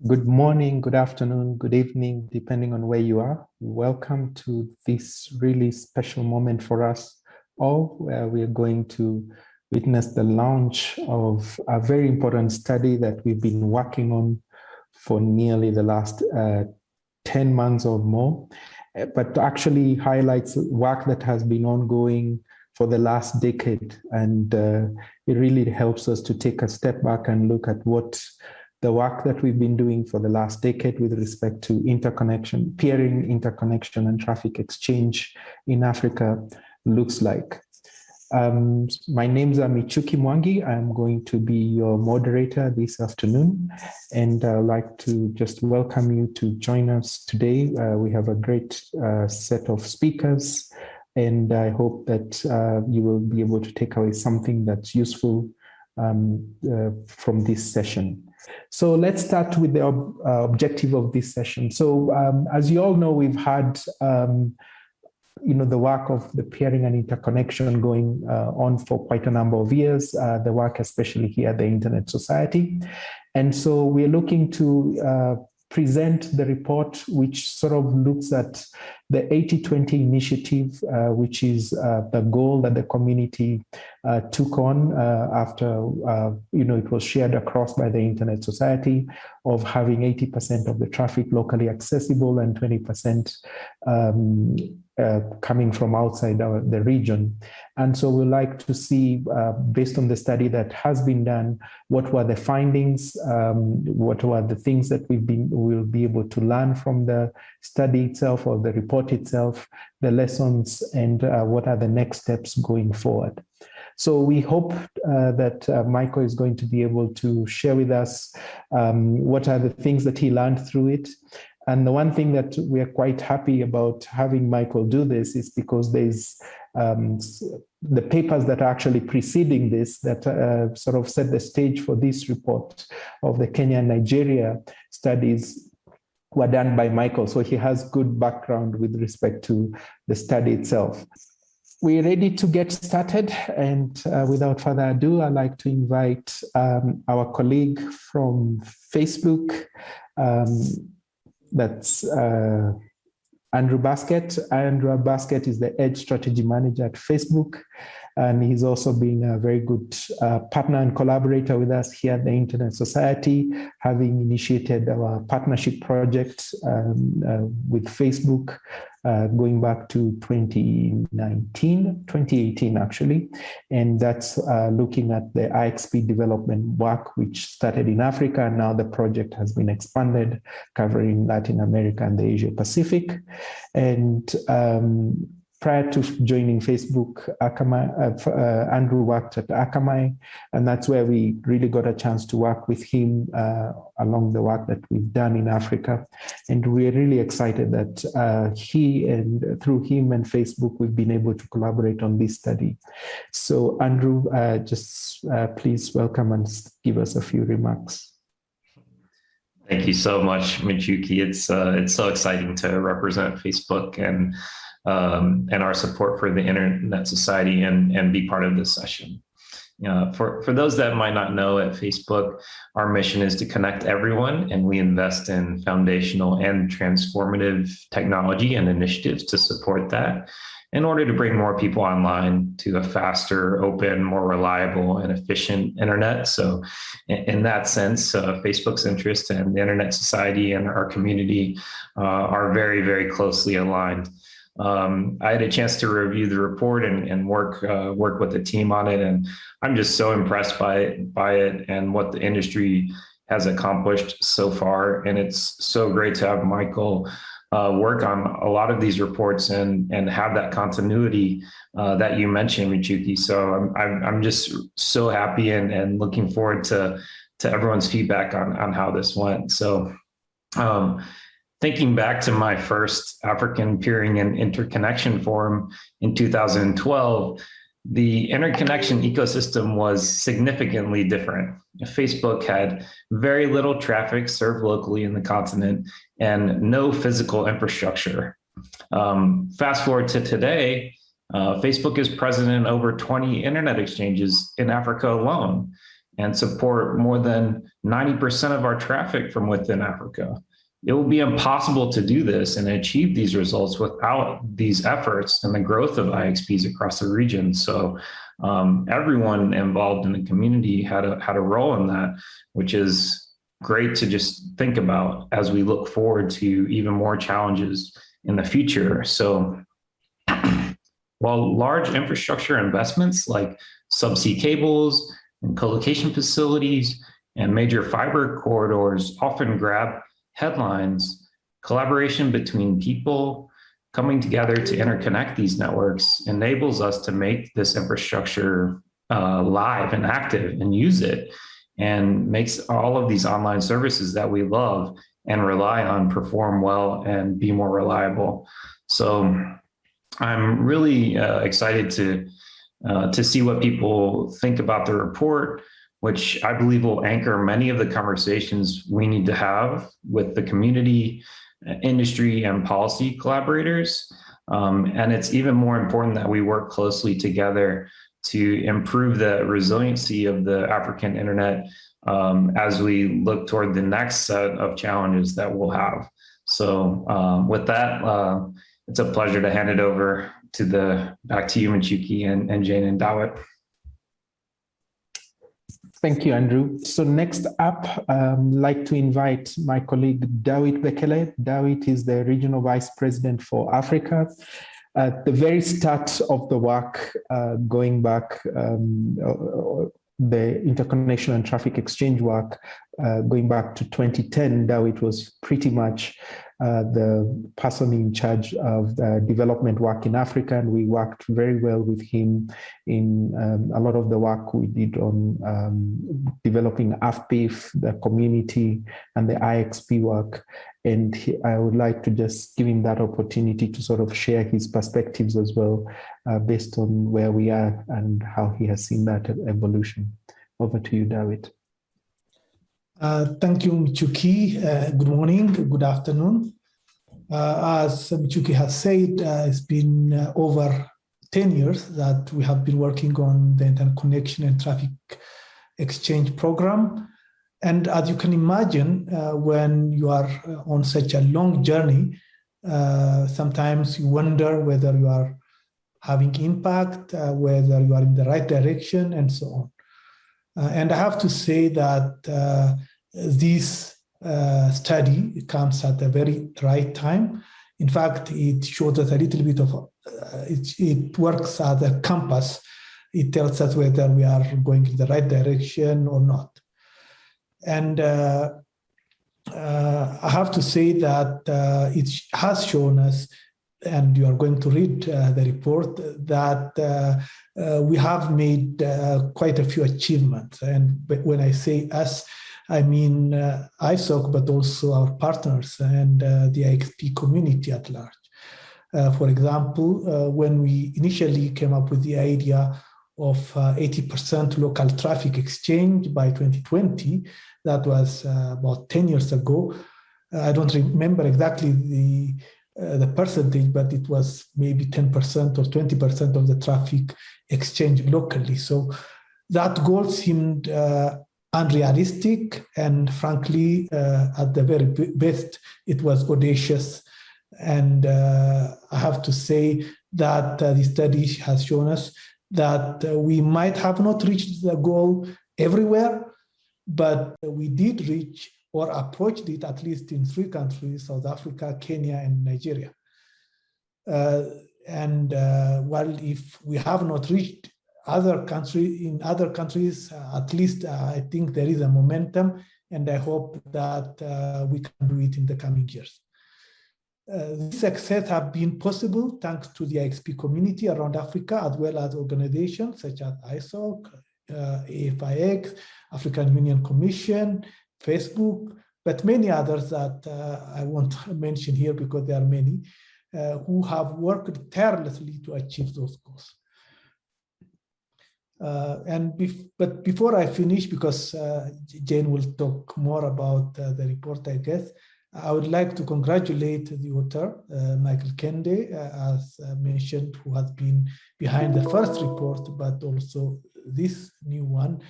Good morning, good afternoon, good evening, depending on where you are. Welcome to this really special moment for us all, where we are going to witness the launch of a very important study that we've been working on for nearly the last 10 months or more, but actually highlights work that has been ongoing for the last decade. And it really helps us to take a step back and look at what the work that we've been doing for the last decade with respect to interconnection, peering interconnection and traffic exchange in Africa looks like. My name's Michuki Mwangi. I'm going to be your moderator this afternoon, and I'd like to just welcome you to join us today. We have a great set of speakers, and I hope that you will be able to take away something that's useful from this session. So let's start with the objective of this session. So as you all know, we've had the work of the peering and interconnection going on for quite a number of years, the work especially here at the Internet Society. And so we're looking to present the report, which sort of looks at the 80-20 initiative, which is the goal that the community took on after it was shared across by the Internet Society, of having 80% of the traffic locally accessible and 20% coming from outside the region. And so we'd like to see, based on the study that has been done, what were the findings, what were the things that we'll be able to learn from the study itself or the report itself, the lessons, and what are the next steps going forward. So we hope that Michael is going to be able to share with us what are the things that he learned through it. And the one thing that we are quite happy about having Michael do this is because there's the papers that are actually preceding this that sort of set the stage for this report of the Kenya and Nigeria studies were done by Michael. So he has good background with respect to the study itself. We're ready to get started. And without further ado, I'd like to invite our colleague from Facebook, that's Andrew Basket. Andrew Basket is the Edge Strategy Manager at Facebook, and he's also been a very good partner and collaborator with us here at the Internet Society, having initiated our partnership project with Facebook going back to 2018 actually. And that's looking at the IXP development work, which started in Africa, and now the project has been expanded, covering Latin America and the Asia Pacific. And prior to joining Facebook, Andrew worked at Akamai, and that's where we really got a chance to work with him along the work that we've done in Africa. And we're really excited that through him and Facebook, we've been able to collaborate on this study. So Andrew, please welcome and give us a few remarks. Thank you so much, Michuki. It's so exciting to represent Facebook and our support for the Internet Society and be part of this session. For those that might not know, at Facebook, our mission is to connect everyone, and we invest in foundational and transformative technology and initiatives to support that in order to bring more people online to a faster, open, more reliable, and efficient internet. So in that sense, Facebook's interest and the Internet Society and our community are very, very closely aligned. I had a chance to review the report and work with the team on it, and I'm just so impressed by it and what the industry has accomplished so far. And it's so great to have Michael work on a lot of these reports and have that continuity that you mentioned, Michuki. So I'm just so happy and looking forward to everyone's feedback on how this went. So thinking back to my first African Peering and Interconnection Forum in 2012, the interconnection ecosystem was significantly different. Facebook had very little traffic served locally in the continent and no physical infrastructure. Fast forward to today, Facebook is present in over 20 internet exchanges in Africa alone. and support more than 90% of our traffic from within Africa. It will be impossible to do this and achieve these results without these efforts and the growth of IXPs across the region. So everyone involved in the community had a role in that, which is great to just think about as we look forward to even more challenges in the future. So while large infrastructure investments like subsea cables and co-location facilities and major fiber corridors often grab headlines, collaboration between people coming together to interconnect these networks enables us to make this infrastructure live and active and use it, and makes all of these online services that we love and rely on perform well and be more reliable. So I'm really excited to see what people think about the report, which I believe will anchor many of the conversations we need to have with the community, industry, and policy collaborators. And it's even more important that we work closely together to improve the resiliency of the African internet as we look toward the next set of challenges that we'll have. So with that, it's a pleasure to hand it over to back to you, Michuki, and Jane and Dawit. Thank you, Andrew. So next up, I'd like to invite my colleague, Dawit Bekele. Dawit is the Regional Vice President for Africa. At the very start of the work, going back, the interconnection and traffic exchange work, going back to 2010, Dawit was pretty much the person in charge of the development work in Africa, and we worked very well with him in a lot of the work we did on developing AFPIF, the community, and the IXP work. And I would like to just give him that opportunity to sort of share his perspectives as well, based on where we are and how he has seen that evolution. Over to you, Dawit. Thank you, Michuki. Good morning, good afternoon. As Michuki has said, it's been over 10 years that we have been working on the interconnection and traffic exchange program. And as you can imagine, when you are on such a long journey, sometimes you wonder whether you are having impact, whether you are in the right direction, and so on. And I have to say that this study comes at a very right time. In fact, it shows us a little bit of, it works as a compass. It tells us whether we are going in the right direction or not. And I have to say that it has shown us, and you are going to read the report, that we have made quite a few achievements. And when I say us, I mean ISOC, but also our partners and the IXP community at large. For example, when we initially came up with the idea of 80% local traffic exchange by 2020, that was about 10 years ago. I don't remember exactly the percentage, but it was maybe 10% or 20% of the traffic exchange locally. So that goal seemed unrealistic, and frankly, at the very best, it was audacious. And I have to say that the study has shown us that we might have not reached the goal everywhere, but we did reach or approached it at least in 3 countries: South Africa, Kenya, and Nigeria. While if we have not reached in other countries, at least I think there is a momentum, and I hope that we can do it in the coming years. This success has been possible thanks to the IXP community around Africa, as well as organizations such as ISOC, AFIX, African Union Commission, Facebook, but many others that I won't mention here because there are many who have worked tirelessly to achieve those goals. But before I finish, because Jane will talk more about the report, I guess, I would like to congratulate the author, Michael Kende, as mentioned, who has been behind the first report, but also this new one.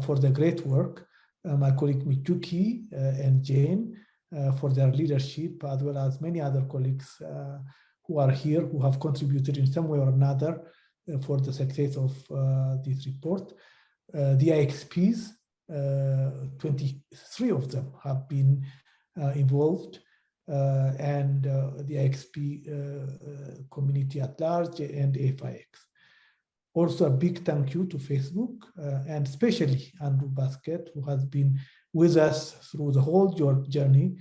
for the great work, my colleague Michuki and Jane for their leadership, as well as many other colleagues who are here, who have contributed in some way or another for the success of this report. The IXPs, 23 of them have been involved, and the IXP community at large and AFIX. Also, a big thank you to Facebook and especially Andrew Basket, who has been with us through the whole journey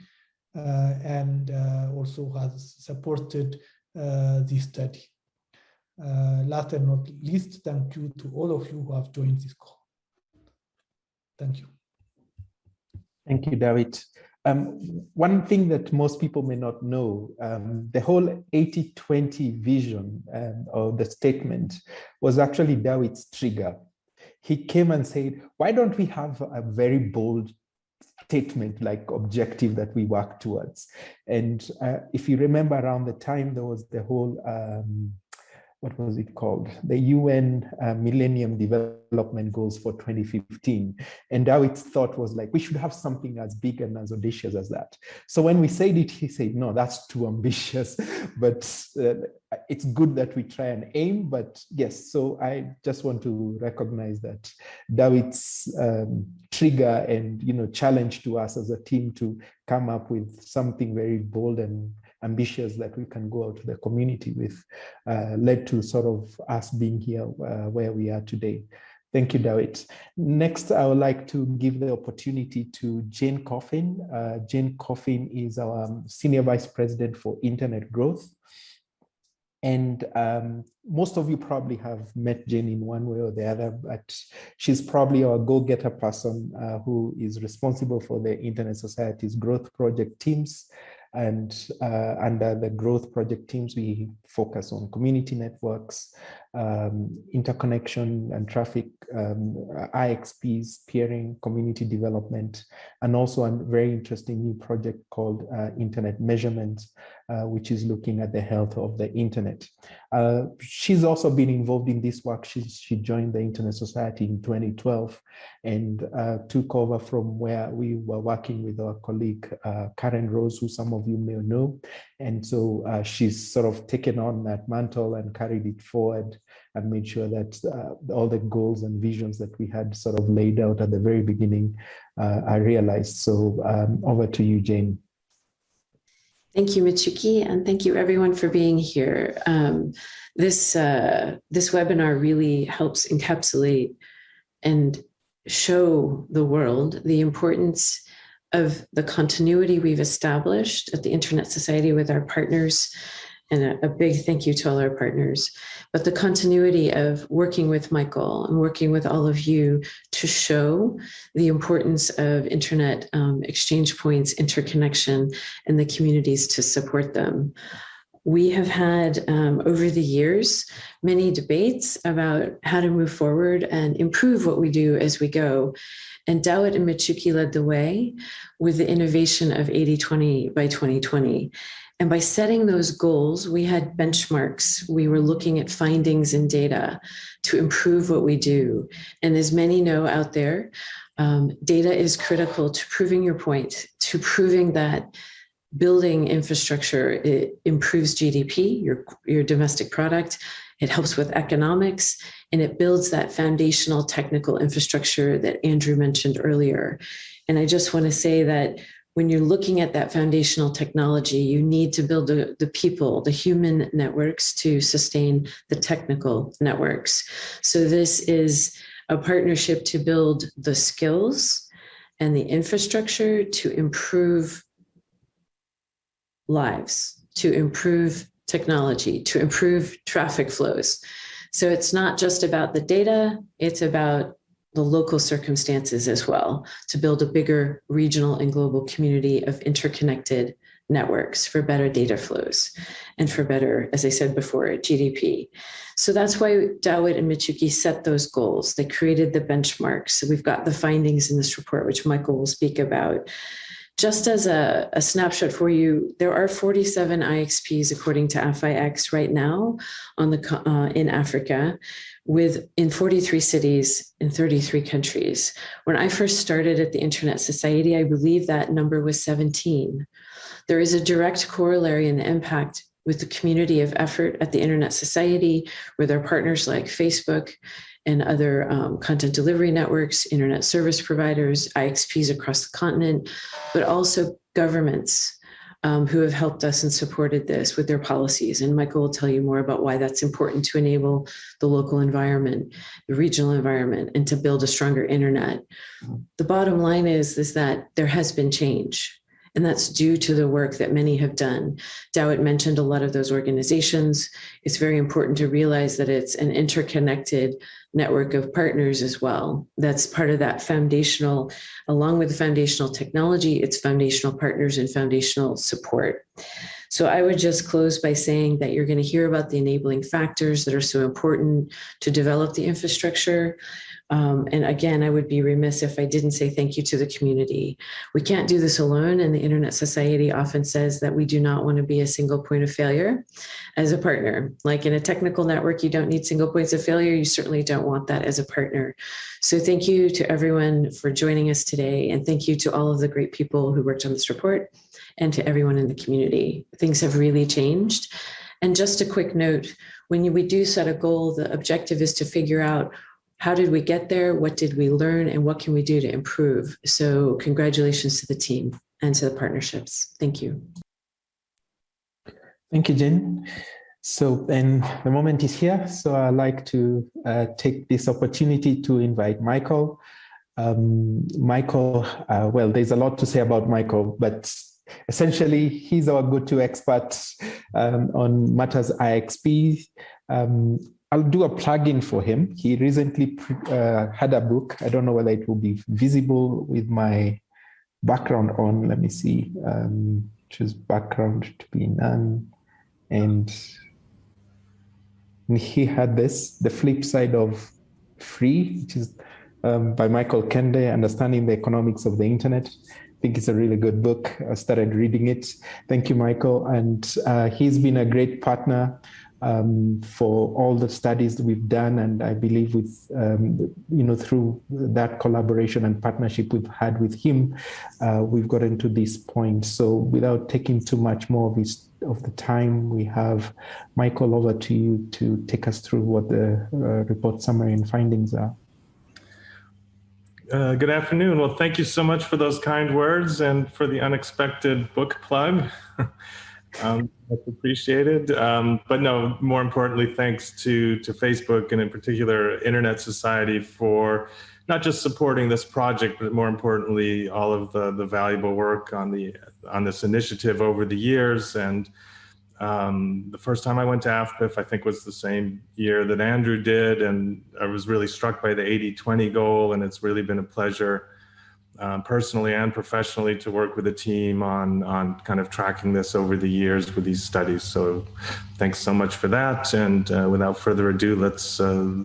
and also has supported this study. Last and not least, thank you to all of you who have joined this call. Thank you. Thank you, David. One thing that most people may not know, the whole 80-20 vision or the statement was actually David's trigger. He came and said, why don't we have a very bold statement like objective that we work towards? And if you remember around the time, there was the whole, what was it called? The UN Millennium Development Goals for 2015. And David's thought was like, we should have something as big and as audacious as that. So when we said it, he said, no, that's too ambitious, but it's good that we try and aim. But yes, so I just want to recognize that David's trigger and challenge to us as a team to come up with something very bold and ambitious that we can go out to the community with led to sort of us being here where we are today. Thank you, David. Next, I would like to give the opportunity to Jane Coffin. Jane Coffin is our Senior Vice President for Internet Growth. And most of you probably have met Jane in one way or the other, but she's probably our go-getter person who is responsible for the Internet Society's growth project teams. And under the growth project teams, we focus on community networks, interconnection and traffic, IXPs, peering, community development, and also a very interesting new project called Internet Measurement, which is looking at the health of the internet. She's also been involved in this work. She joined the Internet Society in 2012 and took over from where we were working with our colleague, Karen Rose, who some of you may know. And so she's sort of taken on that mantle and carried it forward and made sure that all the goals and visions that we had sort of laid out at the very beginning are realized. So over to you, Jane. Thank you, Michuki, and thank you everyone for being here. This webinar really helps encapsulate and show the world the importance of the continuity we've established at the Internet Society with our partners, and a big thank you to all our partners, but the continuity of working with Michael and working with all of you to show the importance of internet exchange points, interconnection, and the communities to support them. We have had, over the years, many debates about how to move forward and improve what we do as we go. And Dawit and Michuki led the way with the innovation of 80-20 by 2020. And by setting those goals, we had benchmarks. We were looking at findings and data to improve what we do. And as many know out there, data is critical to proving your point, to proving that building infrastructure, it improves GDP, your domestic product, it helps with economics, and it builds that foundational technical infrastructure that Andrew mentioned earlier. And I just want to say that when you're looking at that foundational technology, you need to build the people, the human networks to sustain the technical networks. So this is a partnership to build the skills and the infrastructure to improve lives, to improve technology, to improve traffic flows. So it's not just about the data, it's about the local circumstances as well, to build a bigger regional and global community of interconnected networks for better data flows and for better, as I said before, GDP. So that's why Dawit and Michuki set those goals. They created the benchmarks. So we've got the findings in this report, which Michael will speak about. Just as a snapshot for you, there are 47 IXPs according to AFIX right now in Africa, in 43 cities in 33 countries. When I first started at the Internet Society, I believe that number was 17. There is a direct corollary in the impact with the community of effort at the Internet Society, with our partners like Facebook and other content delivery networks, internet service providers, IXPs across the continent, but also governments who have helped us and supported this with their policies. And Michael will tell you more about why that's important to enable the local environment, the regional environment, and to build a stronger internet. The bottom line is that there has been change. And that's due to the work that many have done. Dawit mentioned a lot of those organizations. It's very important to realize that it's an interconnected network of partners as well. That's part of that foundational, along with the foundational technology, it's foundational partners and foundational support. So I would just close by saying that you're going to hear about the enabling factors that are so important to develop the infrastructure. And again, I would be remiss if I didn't say thank you to the community. We can't do this alone, and the Internet Society often says that we do not want to be a single point of failure as a partner. Like in a technical network, you don't need single points of failure. You certainly don't want that as a partner. So thank you to everyone for joining us today, and thank you to all of the great people who worked on this report and to everyone in the community. Things have really changed. And just a quick note, when we do set a goal, the objective is to figure out how did we get there? What did we learn? And what can we do to improve? So congratulations to the team and to the partnerships. Thank you. Thank you, Jen. So, and the moment is here. So I'd like to take this opportunity to invite Michael. Michael, well, there's a lot to say about Michael, but essentially he's our go-to expert on matters IXP. I'll do a plug-in for him. He recently had a book. I don't know whether it will be visible with my background on. Let me see. Choose background to be none. And he had this, The Flip Side of Free, which is by Michael Kende, Understanding the Economics of the Internet. I think it's a really good book. I started reading it. Thank you, Michael. And he's been a great partner for all the studies that we've done, and I believe with through that collaboration and partnership we've had with him, we've gotten to this point. So without taking too much more of the time, we have Michael, over to you to take us through what the report summary and findings are. Good afternoon. Well, thank you so much for those kind words and for the unexpected book plug. That's appreciated. But no, more importantly, thanks to Facebook and in particular Internet Society for not just supporting this project, but more importantly, all of the valuable work on this initiative over the years. And the first time I went to AFPIF, I think, was the same year that Andrew did, and I was really struck by the 80-20 goal, and it's really been a pleasure personally and professionally to work with the team on kind of tracking this over the years with these studies. So thanks so much for that. And without further ado, let's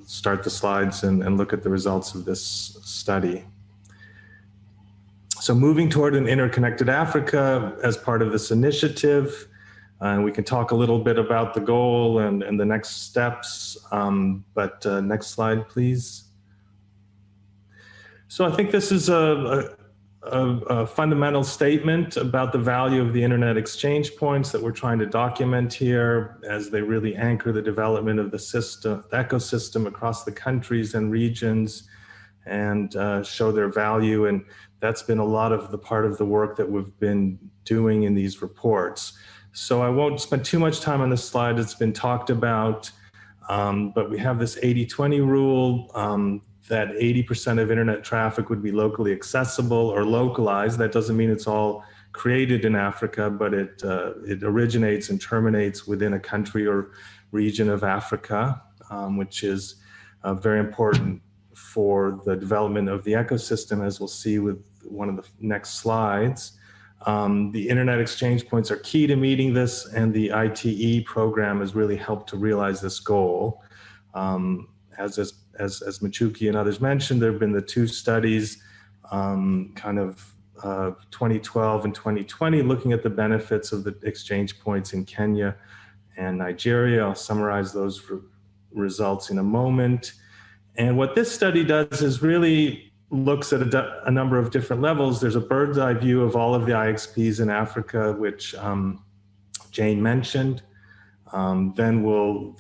start the slides and look at the results of this study. So moving toward an interconnected Africa as part of this initiative, and we can talk a little bit about the goal and the next steps, but next slide, please. So I think this is a fundamental statement about the value of the internet exchange points that we're trying to document here, as they really anchor the development of the ecosystem across the countries and regions, and show their value. And that's been a lot of the part of the work that we've been doing in these reports. So I won't spend too much time on this slide. It's been talked about, but we have this 80-20 rule, that 80% of internet traffic would be locally accessible or localized. That doesn't mean it's all created in Africa, but it originates and terminates within a country or region of Africa, which is very important for the development of the ecosystem, as we'll see with one of the next slides. The internet exchange points are key to meeting this, and the ITE program has really helped to realize this goal. As Michuki and others mentioned, there have been the two studies kind of 2012 and 2020, looking at the benefits of the exchange points in Kenya and Nigeria. I'll summarize those results in a moment. And what this study does is really looks at a number of different levels. There's a bird's eye view of all of the IXPs in Africa, which Jane mentioned. Then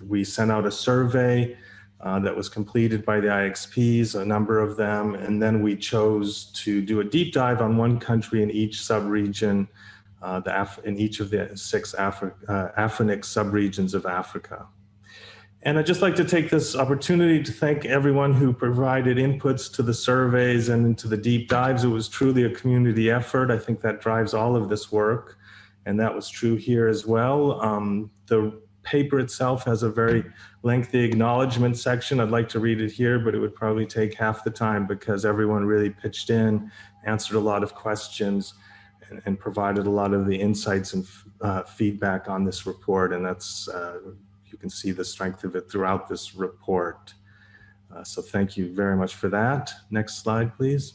we sent out a survey that was completed by the IXPs, a number of them, and then we chose to do a deep dive on one country in each subregion, in each of the 6 Afrinic subregions of Africa. And I'd just like to take this opportunity to thank everyone who provided inputs to the surveys and into the deep dives. It was truly a community effort. I think that drives all of this work, and that was true here as well. The paper itself has a very lengthy acknowledgement section. I'd like to read it here, but it would probably take half the time because everyone really pitched in, answered a lot of questions, and provided a lot of the insights and feedback on this report. And that's, you can see the strength of it throughout this report. So thank you very much for that. Next slide, please.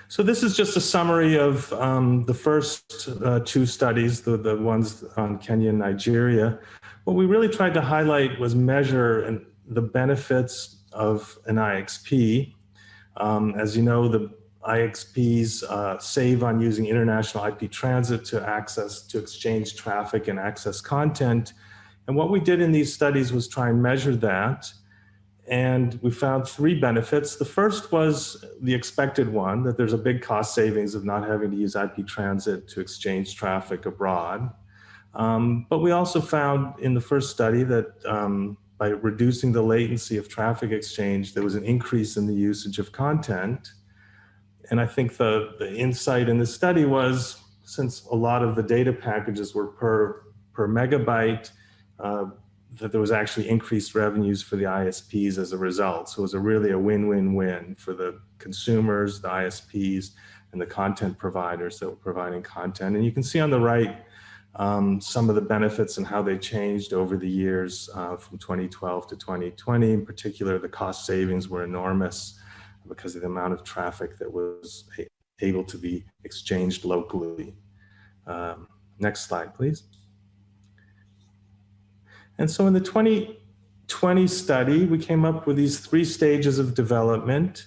So this is just a summary of the first 2 studies, the ones on Kenya and Nigeria. What we really tried to highlight was measure the benefits of an IXP. As you know, the IXPs save on using international IP transit to exchange traffic and access content. And what we did in these studies was try and measure that. And we found 3 benefits. The first was the expected one, that there's a big cost savings of not having to use IP transit to exchange traffic abroad. But we also found in the first study that by reducing the latency of traffic exchange, there was an increase in the usage of content. And I think the insight in this study was, since a lot of the data packages were per megabyte, that there was actually increased revenues for the ISPs as a result. So it was really a win-win-win for the consumers, the ISPs, and the content providers that were providing content. And you can see on the right some of the benefits and how they changed over the years from 2012 to 2020. In particular, the cost savings were enormous because of the amount of traffic that was able to be exchanged locally. Next slide, please. And so in the 2020 study, we came up with these 3 stages of development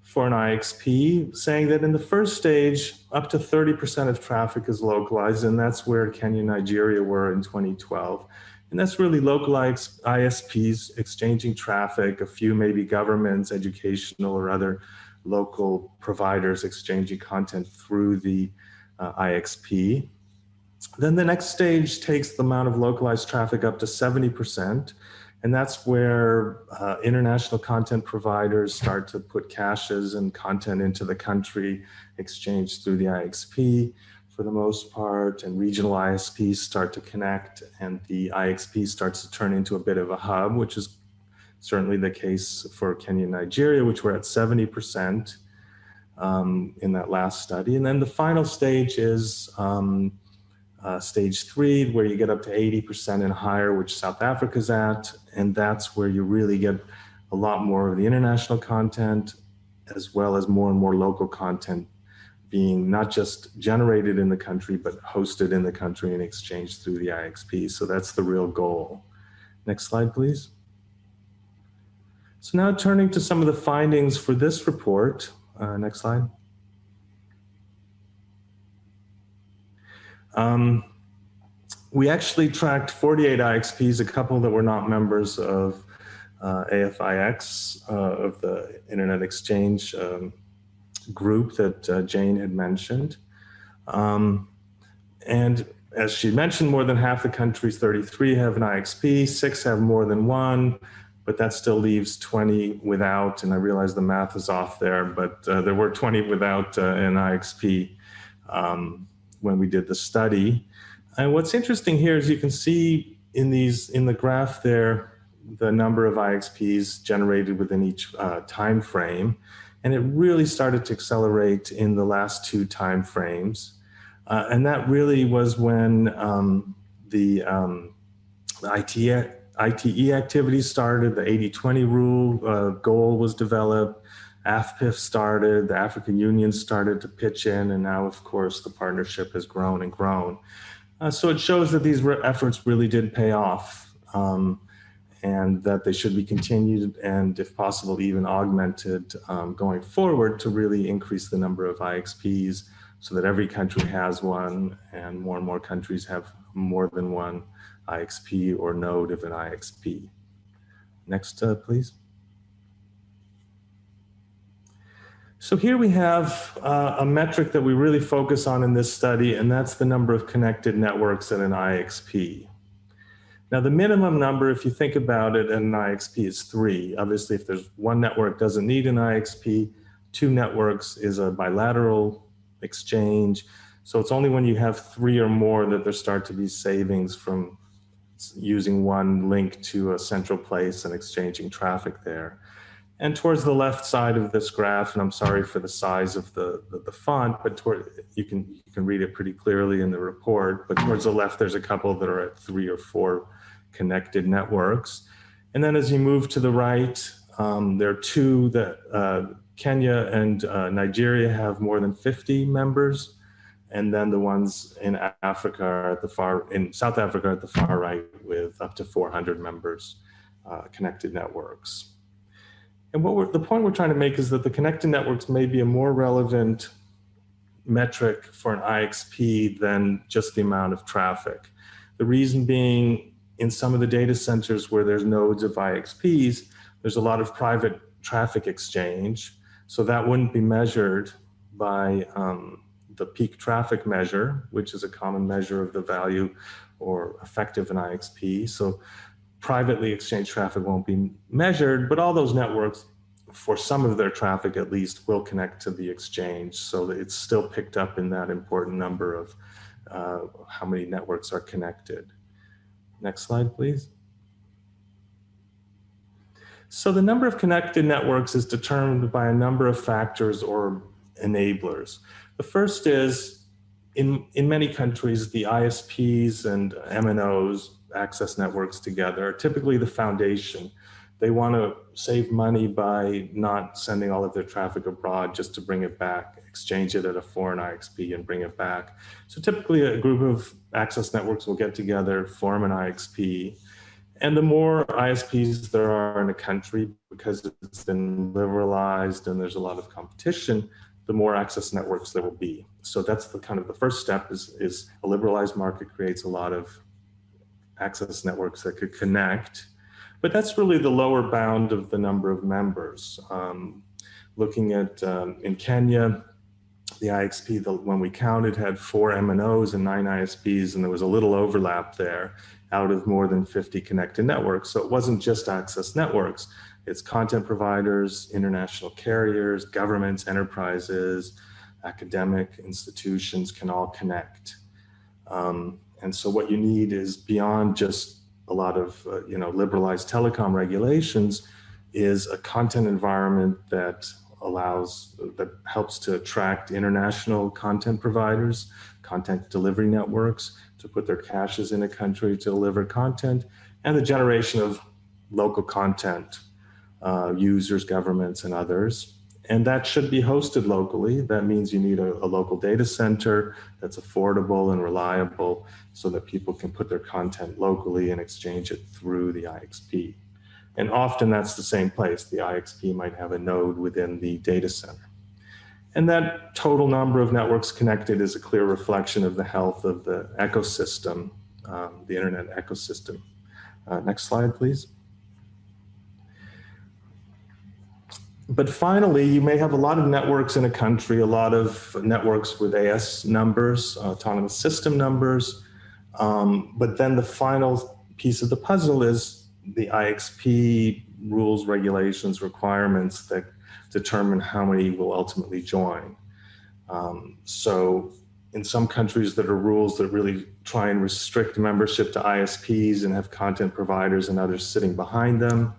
for an IXP, saying that in the first stage, up to 30% of traffic is localized, and that's where Kenya and Nigeria were in 2012. And that's really localized ISPs exchanging traffic, a few maybe governments, educational or other local providers exchanging content through the IXP. Then the next stage takes the amount of localized traffic up to 70%. And that's where international content providers start to put caches and content into the country, exchanged through the IXP for the most part, and regional ISPs start to connect, and the IXP starts to turn into a bit of a hub, which is certainly the case for Kenya and Nigeria, which were at 70% in that last study. And then the final stage is stage 3, where you get up to 80% and higher, which South Africa's at, and that's where you really get a lot more of the international content, as well as more and more local content being not just generated in the country, but hosted in the country and exchanged through the IXP. So that's the real goal. Next slide, please. So now turning to some of the findings for this report. Next slide. We actually tracked 48 IXPs, a couple that were not members of AFIX, of the Internet Exchange group that Jane had mentioned. And as she mentioned, more than half the countries, 33, have an IXP, 6 have more than one, but that still leaves 20 without, and I realize the math is off there, but there were 20 without an IXP when we did the study. And what's interesting here is you can see in the graph there, the number of IXPs generated within each time frame. And it really started to accelerate in the last 2 time frames. And that really was when the ITE activities started, the 80-20 rule goal was developed, AFPIF started, the African Union started to pitch in, and now, of course, the partnership has grown and grown. So it shows that these efforts really did pay off, and that they should be continued and, if possible, even augmented going forward to really increase the number of IXPs so that every country has one and more countries have more than one IXP or node of an IXP. Next, please. So here we have a metric that we really focus on in this study, and that's the number of connected networks in an IXP. Now, the minimum number, if you think about it, in an IXP is 3. Obviously, if there's one network doesn't need an IXP, 2 networks is a bilateral exchange. So it's only when you have 3 or more that there start to be savings from using one link to a central place and exchanging traffic there. And towards the left side of this graph, and I'm sorry for the size of the font, but you can read it pretty clearly in the report, but towards the left, there's a couple that are at 3 or 4 connected networks. And then as you move to the right, there are 2 that Kenya and Nigeria have more than 50 members. And then the ones in Africa are at in South Africa at the far right with up to 400 members, connected networks. And the point we're trying to make is that the connected networks may be a more relevant metric for an IXP than just the amount of traffic. The reason being, in some of the data centers where there's nodes of IXPs, there's a lot of private traffic exchange. So that wouldn't be measured by the peak traffic measure, which is a common measure of the value or effect of an IXP. So privately exchanged traffic won't be measured, but all those networks, for some of their traffic at least, will connect to the exchange. So that it's still picked up in that important number of how many networks are connected. Next slide, please. So the number of connected networks is determined by a number of factors or enablers. The first is, in many countries, the ISPs and MNOs, access networks together, are typically the foundation. They want to save money by not sending all of their traffic abroad just to bring it back, exchange it at a foreign IXP and bring it back. So typically a group of access networks will get together, form an IXP. And the more ISPs there are in a country, because it's been liberalized and there's a lot of competition, the more access networks there will be. So that's the kind of the first step is a liberalized market creates a lot of access networks that could connect. But that's really the lower bound of the number of members. Looking at in Kenya, the IXP, when we counted, had 4 MNOs and 9 ISPs, and there was a little overlap there out of more than 50 connected networks. So it wasn't just access networks, it's content providers, international carriers, governments, enterprises, academic institutions can all connect. And so what you need is, beyond just a lot of liberalized telecom regulations, is a content environment that helps to attract international content providers, content delivery networks, to put their caches in a country to deliver content, and the generation of local content, users, governments, and others. And that should be hosted locally. That means you need a local data center that's affordable and reliable so that people can put their content locally and exchange it through the IXP. And often that's the same place. The IXP might have a node within the data center. And that total number of networks connected is a clear reflection of the health of the ecosystem, the internet ecosystem. Next slide, please. But finally, you may have a lot of networks in a country, a lot of networks with AS numbers, autonomous system numbers. But then the final piece of the puzzle is the IXP rules, regulations, requirements that determine how many will ultimately join. So in some countries, there are rules that really try and restrict membership to ISPs and have content providers and others sitting behind them.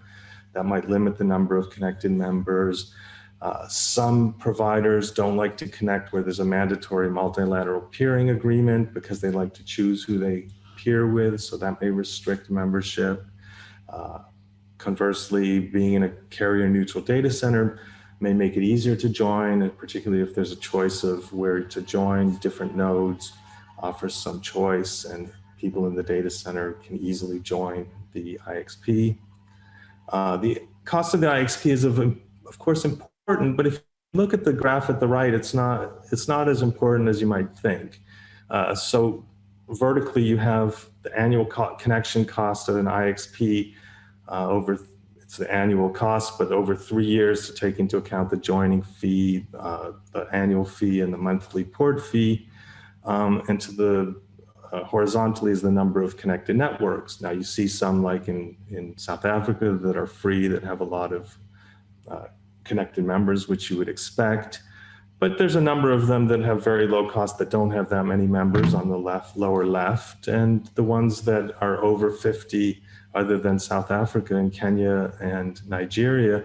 That might limit the number of connected members. Some providers don't like to connect where there's a mandatory multilateral peering agreement because they like to choose who they peer with, so that may restrict membership. Conversely, being in a carrier-neutral data center may make it easier to join, and particularly if there's a choice of where to join. Different nodes offers some choice, and people in the data center can easily join the IXP. The cost of the IXP is of course important, but if you look at the graph at the right, it's not as important as you might think. So vertically, you have the annual connection cost of an IXP it's the annual cost, but over 3 years to take into account the joining fee, the annual fee, and the monthly port fee. And to the horizontally is the number of connected networks. Now you see some like in South Africa that are free, that have a lot of connected members, which you would expect. But there's a number of them that have very low cost that don't have that many members on the lower left. And the ones that are over 50, other than South Africa and Kenya and Nigeria,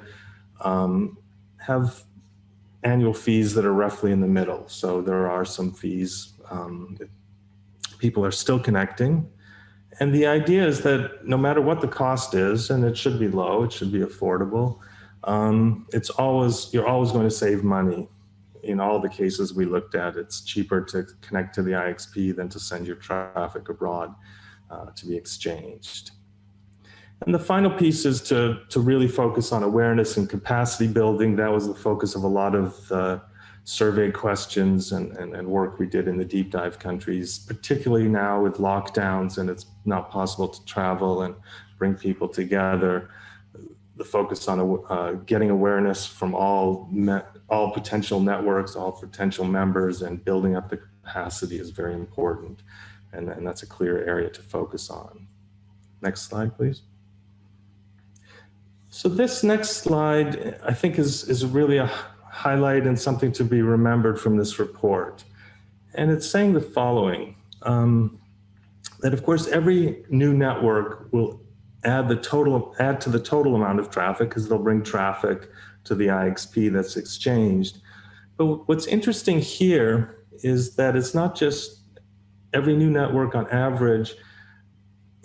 have annual fees that are roughly in the middle. So there are some fees that people are still connecting. And the idea is that no matter what the cost is, and it should be low, it should be affordable, you're always going to save money. In all the cases we looked at, it's cheaper to connect to the IXP than to send your traffic abroad to be exchanged. And the final piece is to really focus on awareness and capacity building. That was the focus of a lot of survey questions and work we did in the deep dive countries, particularly now with lockdowns and it's not possible to travel and bring people together. The focus on getting awareness from all potential networks, all potential members, and building up the capacity is very important. And that's a clear area to focus on. Next slide, please. So this next slide, I think, is really a highlight and something to be remembered from this report. And it's saying the following, that of course, every new network will add to the total amount of traffic because they'll bring traffic to the IXP that's exchanged. But what's interesting here is that it's not just every new network on average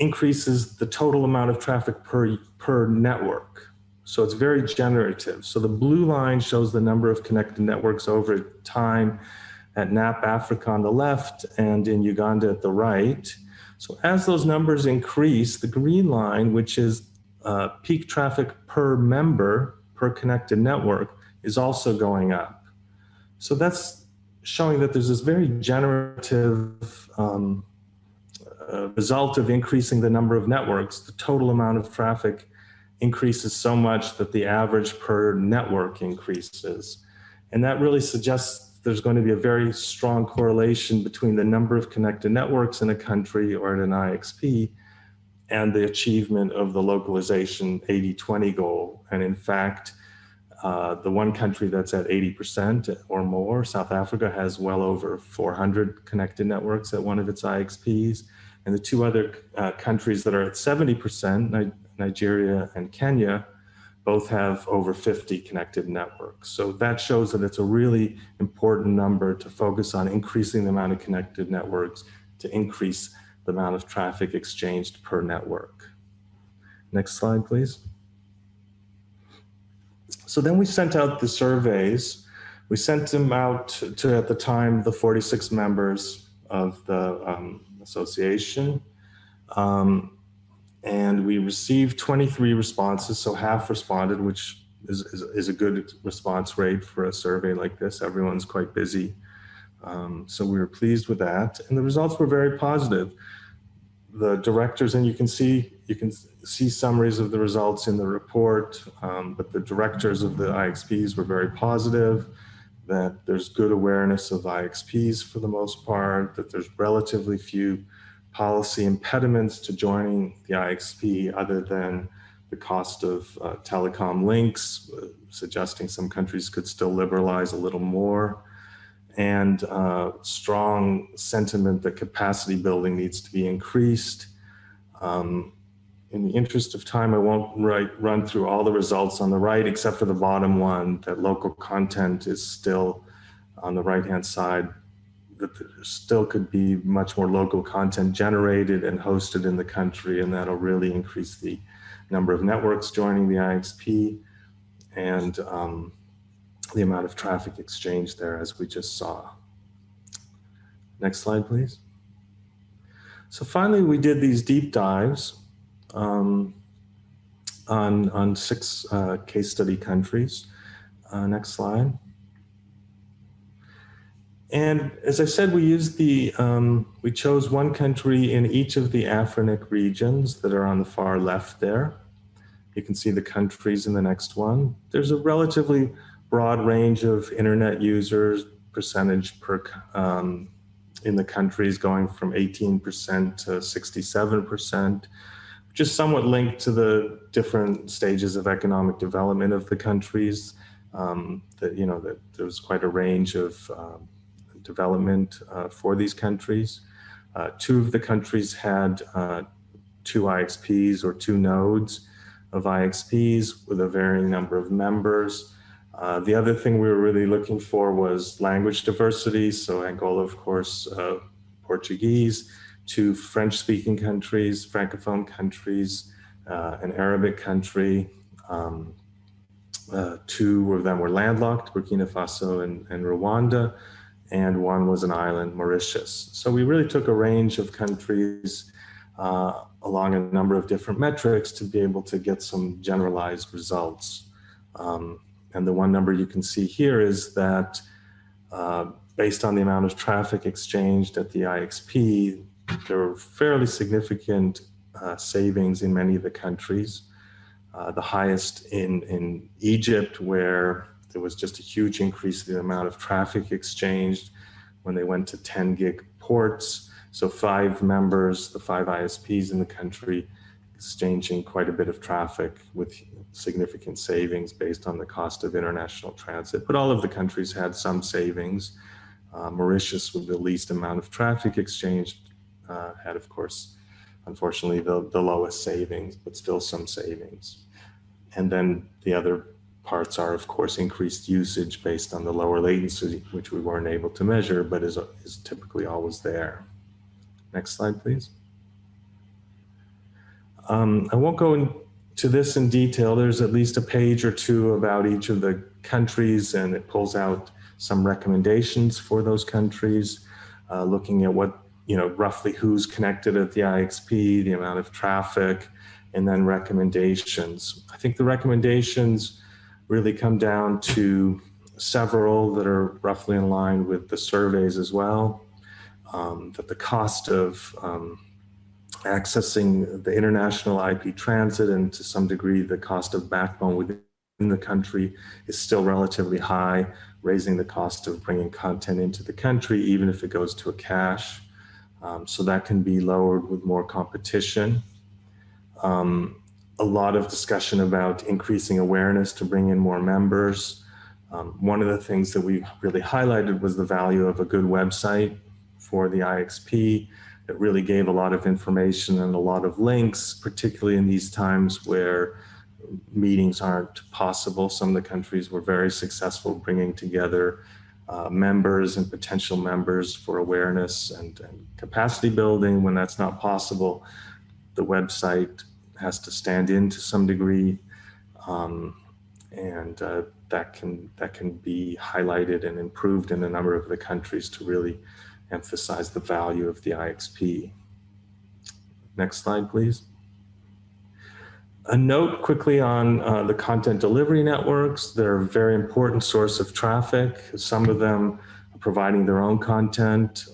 increases the total amount of traffic per network. So it's very generative. So the blue line shows the number of connected networks over time at NAP Africa on the left and in Uganda at the right. So as those numbers increase, the green line, which is peak traffic per member per connected network, is also going up. So that's showing that there's this very generative result of increasing the number of networks. The total amount of traffic increases so much that the average per network increases. And that really suggests there's going to be a very strong correlation between the number of connected networks in a country or at an IXP and the achievement of the localization 80-20 goal. And in fact, the one country that's at 80% or more, South Africa, has well over 400 connected networks at one of its IXPs. And the two other countries that are at 70%, Nigeria and Kenya, both have over 50 connected networks. So that shows that it's a really important number to focus on increasing the amount of connected networks to increase the amount of traffic exchanged per network. Next slide, please. So then we sent out the surveys. We sent them out to at the time, the 46 members of the association. And we received 23 responses, so half responded, which is a good response rate for a survey like this. Everyone's quite busy. So we were pleased with that. And the results were very positive. The directors, and you can see summaries of the results in the report, but the directors of the IXPs were very positive, that there's good awareness of IXPs for the most part, that there's relatively few policy impediments to joining the IXP other than the cost of telecom links, suggesting some countries could still liberalize a little more, and strong sentiment that capacity building needs to be increased. In the interest of time, I won't run through all the results on the right, except for the bottom one, that local content is still on the right-hand side, that there still could be much more local content generated and hosted in the country, and that'll really increase the number of networks joining the IXP. And the amount of traffic exchange there, as we just saw. Next slide, please. So finally, we did these deep dives on 6 case study countries. Next slide. And as I said, we used we chose one country in each of the Afrinic regions that are on the far left there. You can see the countries in the next one. There's a relatively broad range of internet users, percentage per in the countries going from 18% to 67%, which is somewhat linked to the different stages of economic development of the countries. That there's quite a range of development for these countries. 2 of the countries had 2 IXPs or 2 nodes of IXPs with a varying number of members. The other thing we were really looking for was language diversity. So Angola, of course, Portuguese, 2 French-speaking countries, Francophone countries, an Arabic country. 2 of them were landlocked, Burkina Faso and Rwanda, and 1 was an island, Mauritius. So we really took a range of countries along a number of different metrics to be able to get some generalized results. And the one number you can see here is that based on the amount of traffic exchanged at the IXP, there were fairly significant savings in many of the countries. The highest in Egypt, where there was just a huge increase in the amount of traffic exchanged when they went to 10 gig ports. So 5 members, the 5 ISPs in the country, exchanging quite a bit of traffic with significant savings based on the cost of international transit. But all of the countries had some savings. Mauritius, with the least amount of traffic exchanged, had, of course, unfortunately, the lowest savings, but still some savings. And then the other parts are, of course, increased usage based on the lower latency, which we weren't able to measure, but is typically always there. Next slide, please. I won't go into this in detail. There's at least a page or 2 about each of the countries, and it pulls out some recommendations for those countries, looking at what, roughly who's connected at the IXP, the amount of traffic, and then recommendations. I think the recommendations really come down to several that are roughly in line with the surveys as well, that the cost of accessing the international IP transit and to some degree the cost of backbone within the country is still relatively high, raising the cost of bringing content into the country, even if it goes to a cache. So that can be lowered with more competition. A lot of discussion about increasing awareness to bring in more members. One of the things that we really highlighted was the value of a good website for the IXP. It really gave a lot of information and a lot of links, particularly in these times where meetings aren't possible. Some of the countries were very successful bringing together members and potential members for awareness and capacity building. When that's not possible, the website has to stand in to some degree, and that can be highlighted and improved in a number of the countries to really emphasize the value of the IXP. Next slide, please. A note quickly on the content delivery networks. They're a very important source of traffic. Some of them are providing their own content,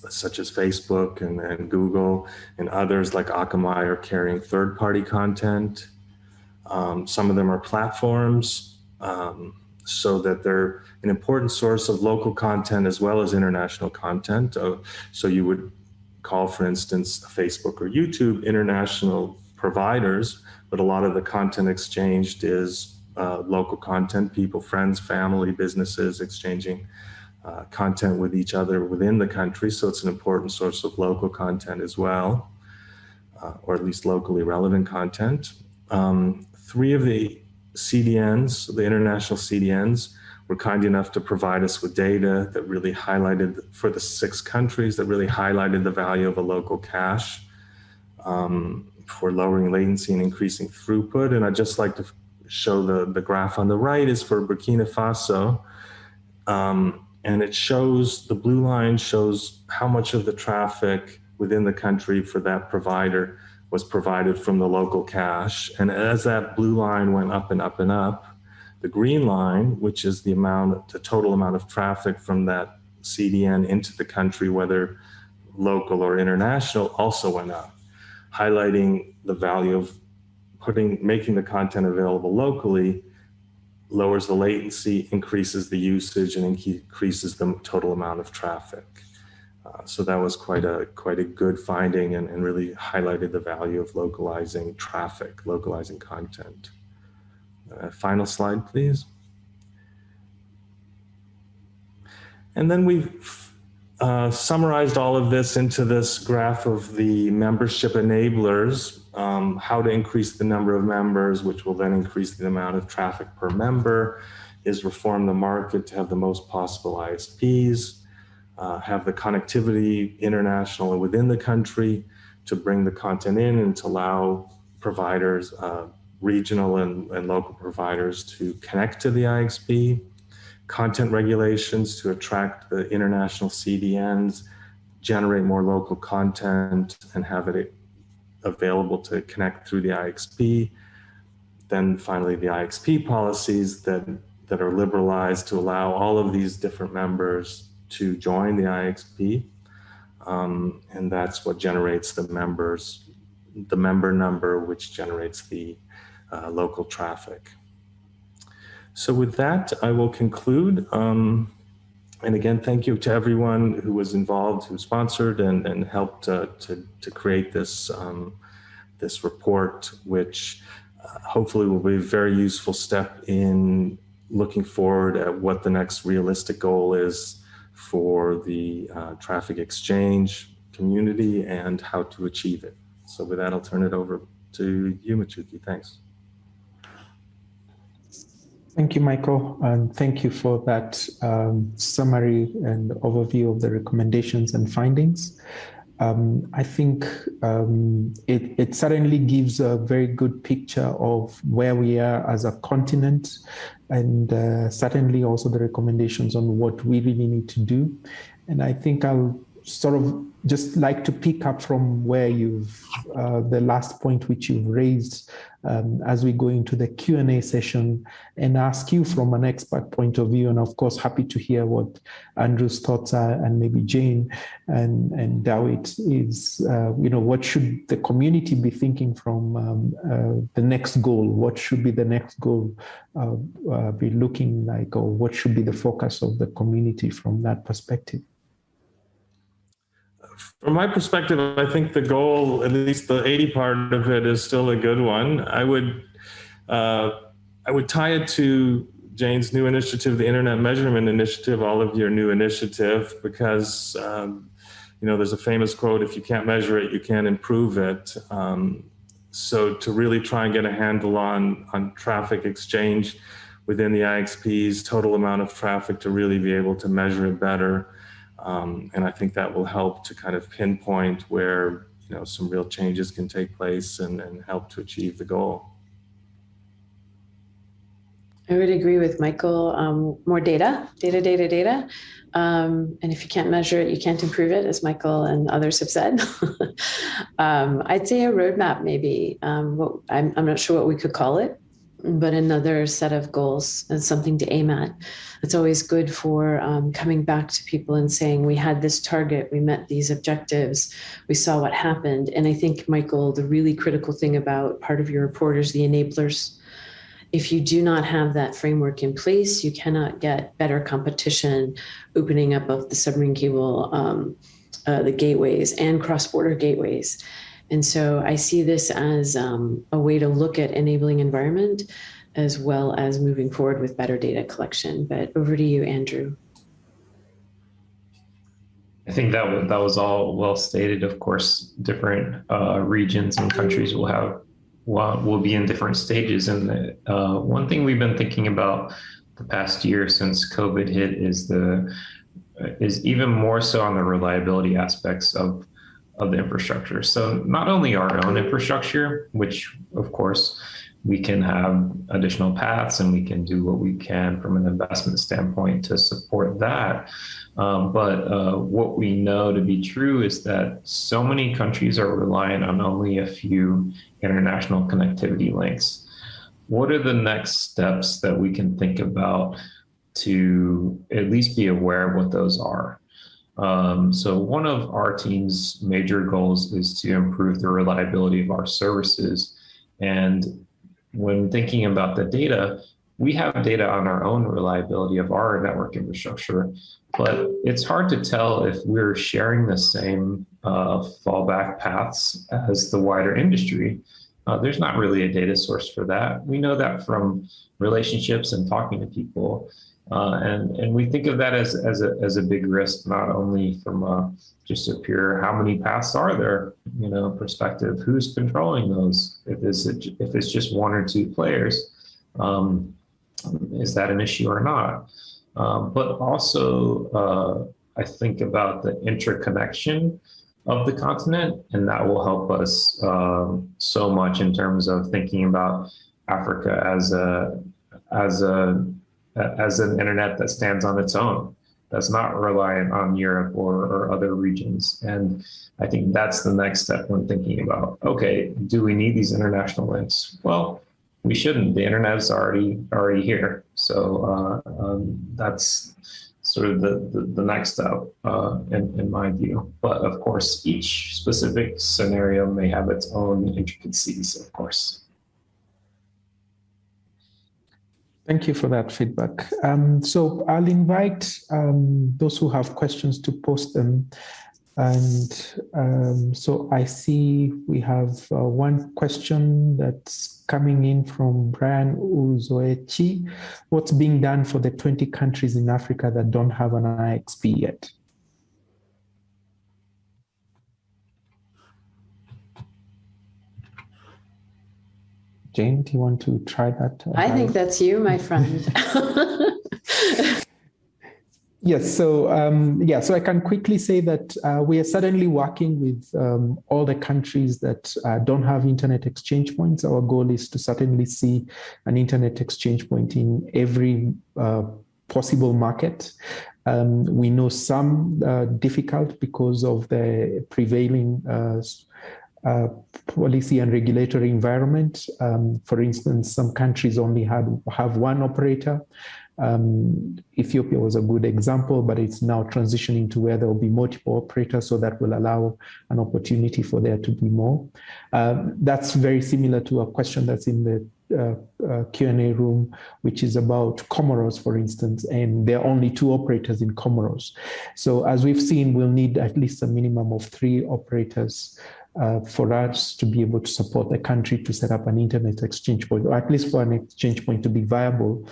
such as Facebook and Google, and others like Akamai are carrying third-party content. Some of them are platforms, so that they're an important source of local content as well as international content. So you would call, for instance, Facebook or YouTube international providers, but a lot of the content exchanged is local content, people, friends, family, businesses exchanging content with each other within the country. So it's an important source of local content as well, or at least locally relevant content. 3 of the CDNs, the international CDNs, were kind enough to provide us with data that really highlighted, for the 6 countries, that really highlighted the value of a local cache for lowering latency and increasing throughput. And I'd just like to show the graph on the right is for Burkina Faso. And it shows, the blue line shows how much of the traffic within the country for that provider was provided from the local cache. And as that blue line went up and up and up, the green line, which is the total amount of traffic from that CDN into the country, whether local or international, also went up, highlighting the value of making the content available locally, lowers the latency, increases the usage, and increases the total amount of traffic. So that was quite a good finding, and really highlighted the value of localizing traffic, localizing content. Final slide, please. And then we've summarized all of this into this graph of the membership enablers, how to increase the number of members, which will then increase the amount of traffic per member, is reform the market to have the most possible ISPs, have the connectivity international and within the country to bring the content in and to allow providers, regional and local providers, to connect to the IXP, content regulations to attract the international CDNs, generate more local content and have it available to connect through the IXP. Then finally, the IXP policies that are liberalized to allow all of these different members to join the IXP. And that's what generates the member number, which generates the local traffic. So with that, I will conclude. And again, thank you to everyone who was involved, who sponsored and helped to create this, this report, which hopefully will be a very useful step in looking forward at what the next realistic goal is for the traffic exchange community and how to achieve it. So with that, I'll turn it over to you, Michuki. Thanks. Thank you, Michael, and thank you for that summary and overview of the recommendations and findings. I think it certainly gives a very good picture of where we are as a continent, and certainly also the recommendations on what we really need to do. And I think I'll sort of just like to pick up from where you've, the last point which you've raised as we go into the Q&A session, and ask you from an expert point of view, and of course, happy to hear what Andrew's thoughts are, and maybe Jane and Dawit is, you know, what should the community be thinking from the next goal? What should be the next goal be looking like, or what should be the focus of the community from that perspective? From my perspective, I think the goal, at least the 80 part of it, is still a good one. I would tie it to Jane's new initiative, the Internet Measurement Initiative, all of your new initiative, because you know, there's a famous quote: "If you can't measure it, you can't improve it." So to really try and get a handle on traffic exchange within the IXPs, total amount of traffic, to really be able to measure it better. And I think that will help to kind of pinpoint where, you know, some real changes can take place and help to achieve the goal. I would agree with Michael. More data. And if you can't measure it, you can't improve it, as Michael and others have said. I'd say a roadmap, maybe. I'm not sure what we could call it, but another set of goals and something to aim at. It's always good for coming back to people and saying, we had this target, we met these objectives, we saw what happened. And I think, Michael, the really critical thing about part of your report is the enablers. If you do not have that framework in place, you cannot get better competition, opening up of the submarine cable, the gateways and cross-border gateways. And so I see this as a way to look at enabling environment, as well as moving forward with better data collection. But over to you, Andrew. I think that was all well stated. Of course, different regions and countries will be in different stages. And one thing we've been thinking about the past year since COVID hit is even more so on the reliability aspects of the infrastructure. So not only our own infrastructure, which of course we can have additional paths and we can do what we can from an investment standpoint to support that. But what we know to be true is that so many countries are reliant on only a few international connectivity links. What are the next steps that we can think about to at least be aware of what those are? So one of our team's major goals is to improve the reliability of our services. And when thinking about the data, we have data on our own reliability of our network infrastructure, but it's hard to tell if we're sharing the same fallback paths as the wider industry. There's not really a data source for that. We know that from relationships and talking to people. And we think of that as a big risk, not only from just a pure how many paths are there, perspective, who's controlling those? If it's just one or two players, is that an issue or not? But also, I think about the interconnection of the continent, and that will help us so much in terms of thinking about Africa as an internet that stands on its own, that's not reliant on Europe or other regions. And I think that's the next step when thinking about, okay, do we need these international links? Well, we shouldn't. The internet is already here. So that's sort of the next step in my view. But of course, each specific scenario may have its own intricacies, of course. Thank you for that feedback. So I'll invite those who have questions to post them. And so I see we have one question that's coming in from Brian Uzoechi. What's being done for the 20 countries in Africa that don't have an IXP yet? Jane, do you want to try that? I think that's you, my friend. Yes, so so I can quickly say that we are certainly working with all the countries that don't have internet exchange points. Our goal is to certainly see an internet exchange point in every possible market. We know some difficult because of the prevailing policy and regulatory environment. For instance, some countries only have one operator. Ethiopia was a good example, but it's now transitioning to where there will be multiple operators, so that will allow an opportunity for there to be more. That's very similar to a question that's in the Q&A room, which is about Comoros, for instance, and there are only 2 operators in Comoros. So as we've seen, we'll need at least a minimum of 3 operators for us to be able to support the country to set up an internet exchange point, or at least for an exchange point to be viable.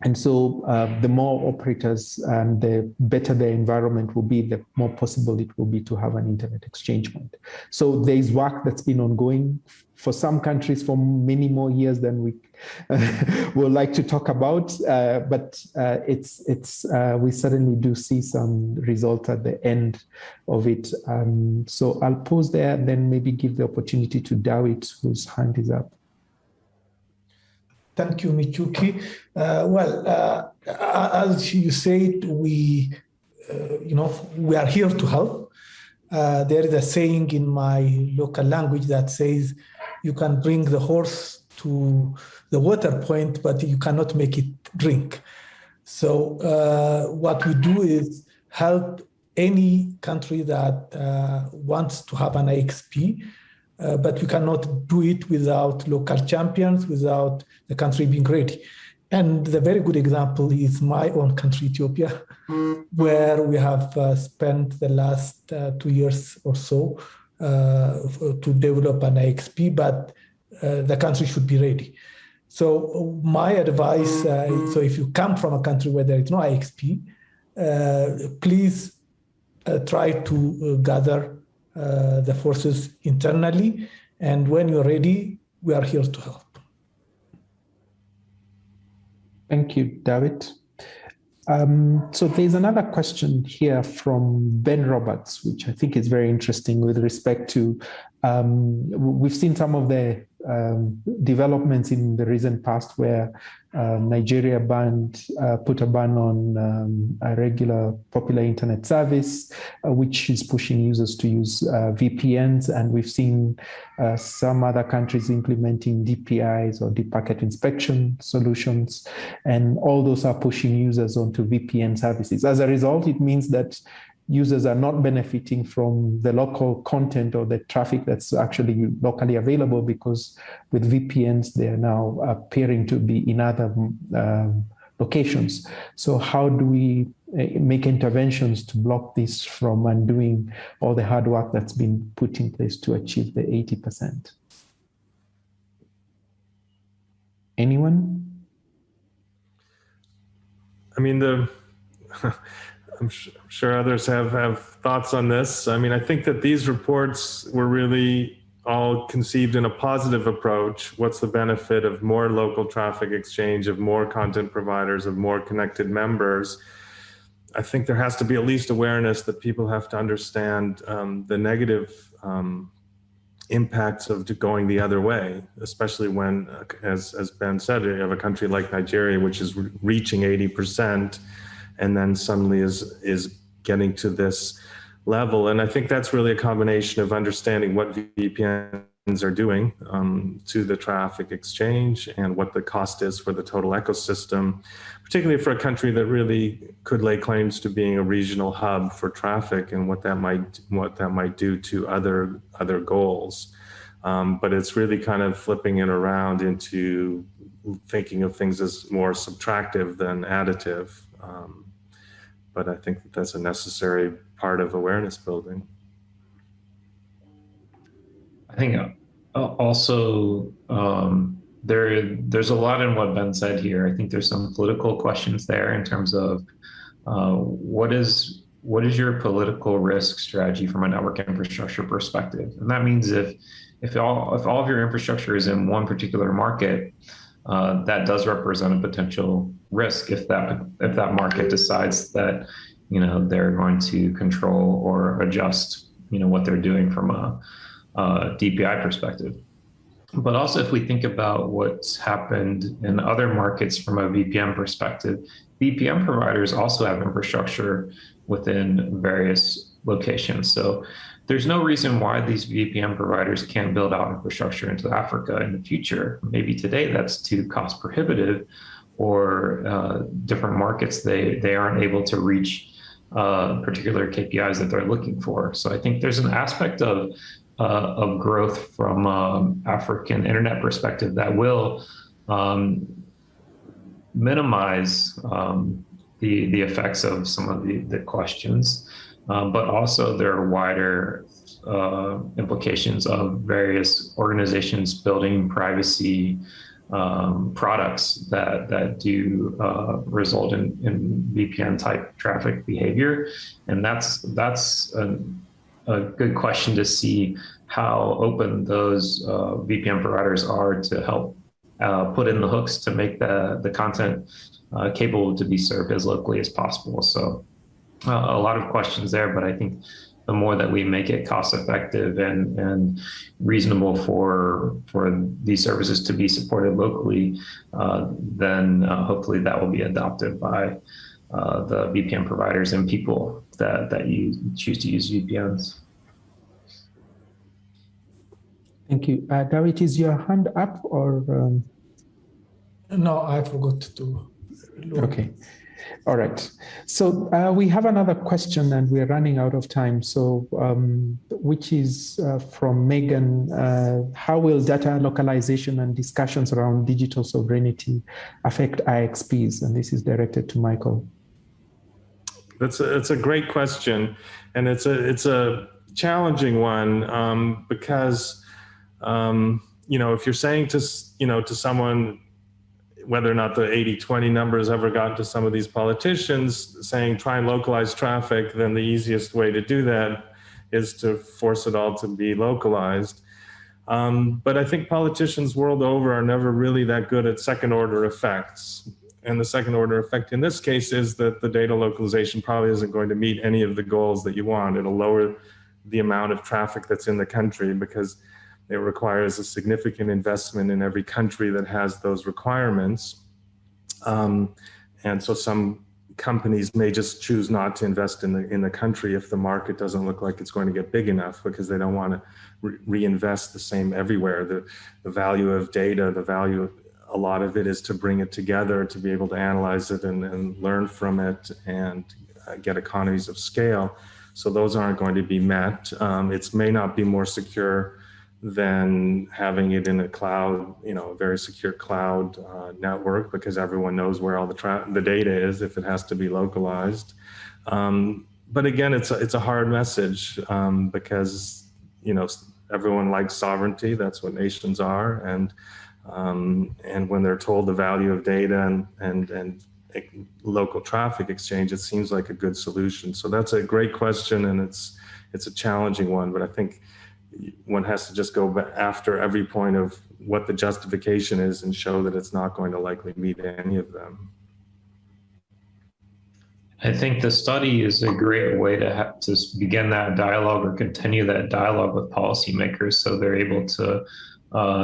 And so the more operators, the better the environment will be, the more possible it will be to have an internet exchange point. So there is work that's been ongoing for some countries for many more years than we would like to talk about, but we certainly do see some results at the end of it. So I'll pause there and then maybe give the opportunity to Dawit, whose hand is up. Thank you, Michuki. As you said, we are here to help. There is a saying in my local language that says, you can bring the horse to the water point, but you cannot make it drink. So what we do is help any country that wants to have an IXP, but we cannot do it without local champions, without the country being ready. And the very good example is my own country, Ethiopia, where we have spent the last 2 years or so to develop an IXP, but the country should be ready. So my advice, so if you come from a country where there is no IXP, please try to gather the forces internally, and when you're ready, we are here to help. Thank you, David. So there's another question here from Ben Roberts, which I think is very interesting with respect to, we've seen some of the developments in the recent past where Nigeria put a ban on a regular popular internet service, which is pushing users to use VPNs. And we've seen some other countries implementing DPIs or deep packet inspection solutions. And all those are pushing users onto VPN services. As a result, it means that users are not benefiting from the local content or the traffic that's actually locally available, because with VPNs, they are now appearing to be in other locations. So how do we make interventions to block this from undoing all the hard work that's been put in place to achieve the 80%? Anyone? I mean, I'm sure others have thoughts on this. I mean, I think that these reports were really all conceived in a positive approach. What's the benefit of more local traffic exchange, of more content providers, of more connected members? I think there has to be at least awareness that people have to understand the negative impacts of going the other way, especially when, as Ben said, you have a country like Nigeria, which is reaching 80%. And then suddenly is getting to this level. And I think that's really a combination of understanding what VPNs are doing to the traffic exchange and what the cost is for the total ecosystem, particularly for a country that really could lay claims to being a regional hub for traffic, and what that might do to other goals. But it's really kind of flipping it around into thinking of things as more subtractive than additive. But I think that that's a necessary part of awareness building. I think also there's a lot in what Ben said here. I think there's some political questions there in terms of what is your political risk strategy from a network infrastructure perspective? And that means if all of your infrastructure is in one particular market, that does represent a potential risk if that market decides that they're going to control or adjust what they're doing from a DPI perspective. But also, if we think about what's happened in other markets from a VPN perspective, VPN providers also have infrastructure within various locations. So there's no reason why these VPN providers can't build out infrastructure into Africa in the future. Maybe today that's too cost prohibitive, or different markets, they aren't able to reach particular KPIs that they're looking for. So I think there's an aspect of growth from African internet perspective that will minimize the effects of some of the questions, but also there are wider implications of various organizations building privacy products that do result in VPN type traffic behavior. And that's a good question to see how open those VPN providers are to help put in the hooks to make the content capable to be served as locally as possible. So a lot of questions there, but I think the more that we make it cost effective and reasonable for these services to be supported locally, then hopefully that will be adopted by the VPN providers and people that you choose to use VPNs. Thank you. David, is your hand up or? No, I forgot to. Okay. All right. So we have another question and we're running out of time. So which is from Megan. How will data localization and discussions around digital sovereignty affect IXPs? And this is directed to Michael. It's a great question. And it's a challenging one because, if you're saying to someone, whether or not the 80-20 number has ever gotten to some of these politicians, saying try and localize traffic, then the easiest way to do that is to force it all to be localized. But I think politicians world over are never really that good at second order effects. And the second order effect in this case is that the data localization probably isn't going to meet any of the goals that you want. It'll lower the amount of traffic that's in the country because It requires a significant investment in every country that has those requirements. And so some companies may just choose not to invest in the country if the market doesn't look like it's going to get big enough, because they don't want to reinvest the same everywhere. The value of data, a lot of it is to bring it together, to be able to analyze it and learn from it and get economies of scale. So those aren't going to be met. It may not be more secure than having it in a cloud, a very secure cloud network, because everyone knows where all the data is if it has to be localized. But again, it's a hard message because everyone likes sovereignty. That's what nations are, and when they're told the value of data and local traffic exchange, it seems like a good solution. So that's a great question, and it's a challenging one. But I think one has to just go after every point of what the justification is and show that it's not going to likely meet any of them. I think the study is a great way to begin that dialogue or continue that dialogue with policymakers, so they're able to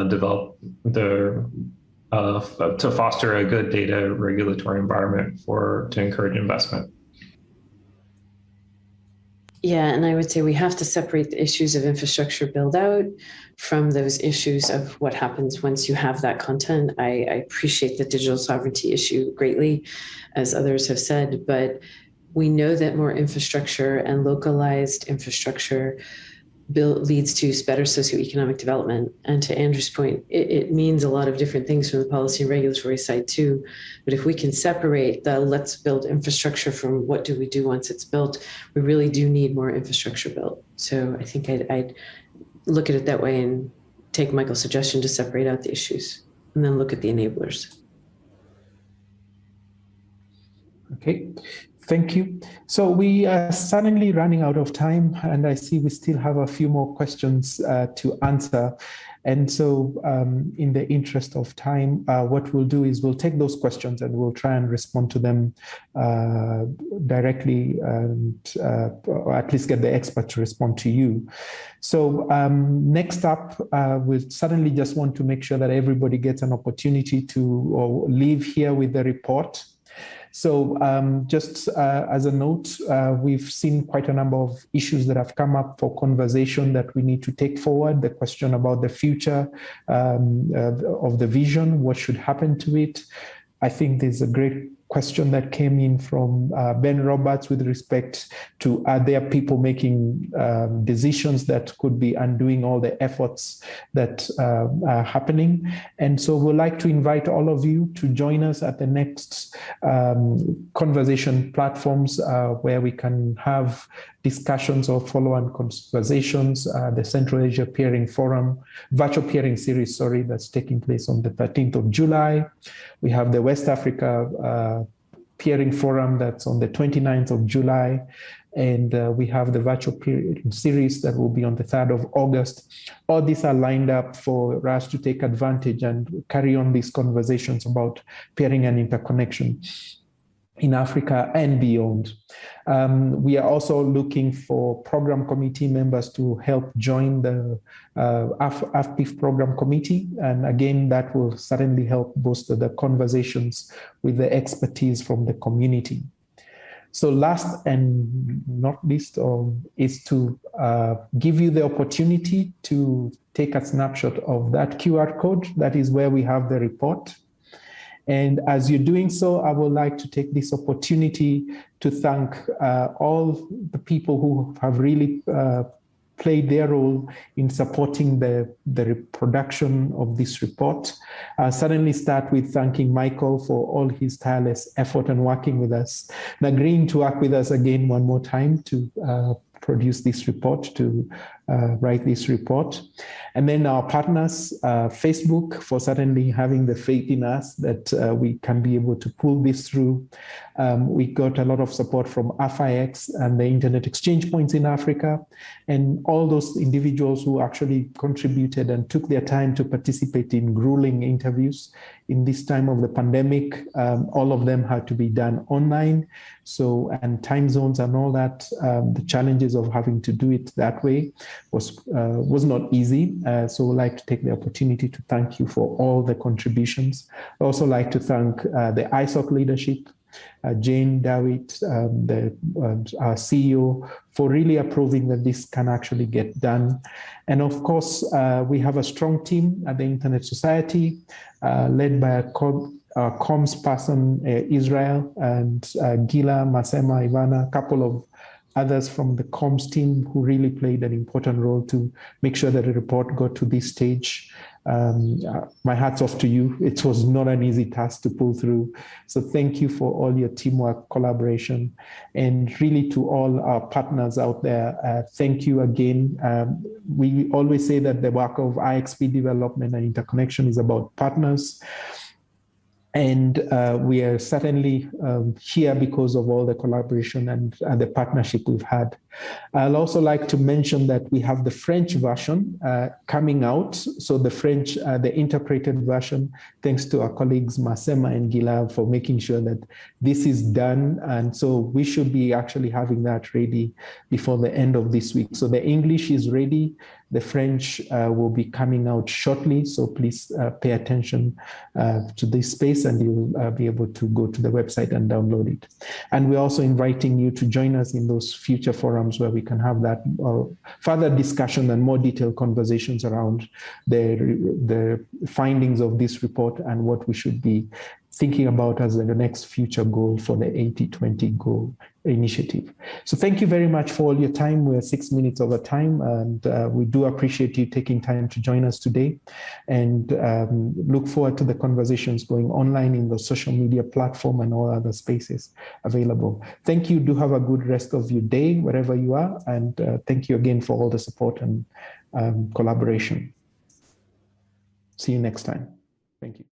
develop to foster a good data regulatory environment to encourage investment. Yeah, and I would say we have to separate the issues of infrastructure build out from those issues of what happens once you have that content. I appreciate the digital sovereignty issue greatly, as others have said, but we know that more infrastructure and localized infrastructure leads to better socioeconomic development. And to Andrew's point, it means a lot of different things from the policy and regulatory side too. But if we can separate the let's build infrastructure from what do we do once it's built, we really do need more infrastructure built. So I think I'd look at it that way and take Michael's suggestion to separate out the issues and then look at the enablers. Okay. Thank you. So we are suddenly running out of time, and I see we still have a few more questions to answer. And so in the interest of time, what we'll do is we'll take those questions and we'll try and respond to them directly, and or at least get the expert to respond to you. So next up, we suddenly just want to make sure that everybody gets an opportunity to leave here with the report. So just as a note, we've seen quite a number of issues that have come up for conversation that we need to take forward. The question about the future of the vision, what should happen to it. I think there's a great question that came in from Ben Roberts with respect to, are there people making decisions that could be undoing all the efforts that are happening? And so we'd like to invite all of you to join us at the next conversation platforms where we can have discussions or follow-on conversations, the Central Asia Peering Forum, virtual peering series, that's taking place on the 13th of July. We have the West Africa Peering Forum that's on the 29th of July. And we have the virtual peering series that will be on the 3rd of August. All these are lined up for us to take advantage and carry on these conversations about peering and interconnection in Africa and beyond. We are also looking for program committee members to help join the AFPIF program committee. And again, that will certainly help boost the conversations with the expertise from the community. So last and not least is to give you the opportunity to take a snapshot of that QR code. That is where we have the report. And as you're doing so, I would like to take this opportunity to thank all the people who have really played their role in supporting the reproduction of this report. Suddenly start with thanking Michael for all his tireless effort and working with us, and agreeing to work with us again one more time to produce this report, to write this report. And then our partners, Facebook, for certainly having the faith in us that we can be able to pull this through. We got a lot of support from AFIX and the Internet Exchange Points in Africa, and all those individuals who actually contributed and took their time to participate in grueling interviews in this time of the pandemic. All of them had to be done online. So, and time zones and all that, the challenges of having to do it that way. was not easy. So I'd like to take the opportunity to thank you for all the contributions. I also like to thank the ISOC leadership, Jane Dawitt, our CEO, for really approving that this can actually get done. And of course, we have a strong team at the Internet Society, led by a comms person, Israel, and Gila, Masema, Ivana, a couple of others from the comms team who really played an important role to make sure that the report got to this stage. My hat's off to you. It was not an easy task to pull through. So thank you for all your teamwork, collaboration, and really to all our partners out there. Thank you again. We always say that the work of IXP development and interconnection is about partners. And we are certainly here because of all the collaboration and the partnership we've had. I'd also like to mention that we have the French version coming out. So the French, the interpreted version, thanks to our colleagues Masema and Gila for making sure that this is done. And so we should be actually having that ready before the end of this week. So the English is ready. The French will be coming out shortly, so please pay attention to this space and you'll be able to go to the website and download it. And we're also inviting you to join us in those future forums where we can have that further discussion and more detailed conversations around the findings of this report and what we should be thinking about as the next future goal for the 80-20 goal initiative. So thank you very much for all your time. We're 6 minutes over time, and we do appreciate you taking time to join us today, and look forward to the conversations going online in the social media platform and all other spaces available. Thank you. Do have a good rest of your day, wherever you are. And thank you again for all the support and collaboration. See you next time. Thank you.